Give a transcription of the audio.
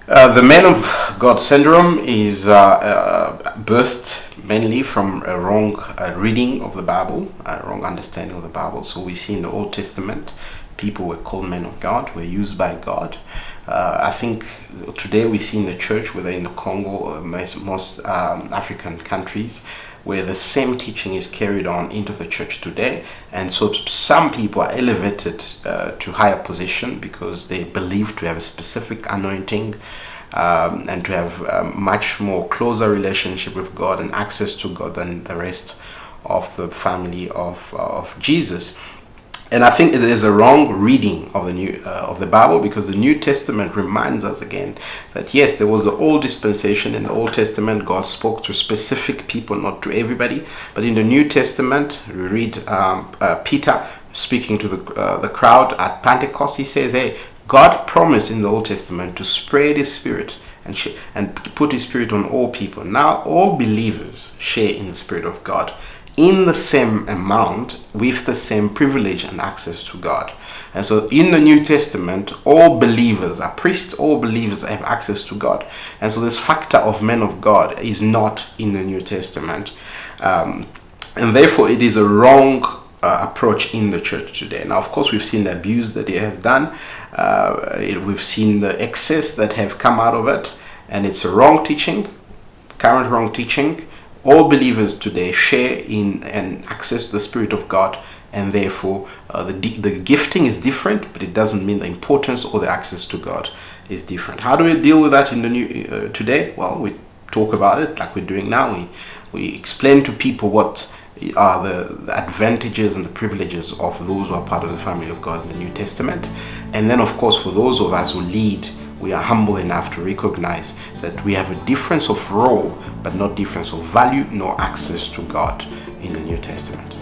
The man of God syndrome is birthed mainly from a wrong reading of the Bible, a wrong understanding of the Bible. So we see in the Old Testament, people were called men of God, were used by God. I think today we see in the church, whether in the Congo or most African countries, where the same teaching is carried on into the church today. And so some people are elevated to higher position because they believe to have a specific anointing and to have a much more closer relationship with God and access to God than the rest of the family of Jesus. And I think it is a wrong reading of the Bible, because the New Testament reminds us again that yes, there was the old dispensation. In the Old Testament, God spoke to specific people, not to everybody. But in the New Testament, we read Peter speaking to the crowd at Pentecost. He says, "Hey, God promised in the Old Testament to spread His Spirit and put His Spirit on all people. Now all believers share in the Spirit of God, in the same amount, with the same privilege and access to God." And so in the New Testament, all believers are priests, all believers have access to God. And so this factor of men of God is not in the New Testament. And therefore it is a wrong approach in the church today. Now, of course, we've seen the abuse that it has done. We've seen the excess that have come out of it. And it's a wrong teaching, current wrong teaching. All believers today share in and access the Spirit of God, and therefore the gifting is different, but it doesn't mean the importance or the access to God is different. How do we deal with that in the new today? Well, we talk about it like we're doing now. We explain to people what are the advantages and the privileges of those who are part of the family of God in the New Testament. And then, of course, for those of us who lead, we are humble enough to recognize that we have a difference of role, but not difference of value nor access to God in the New Testament.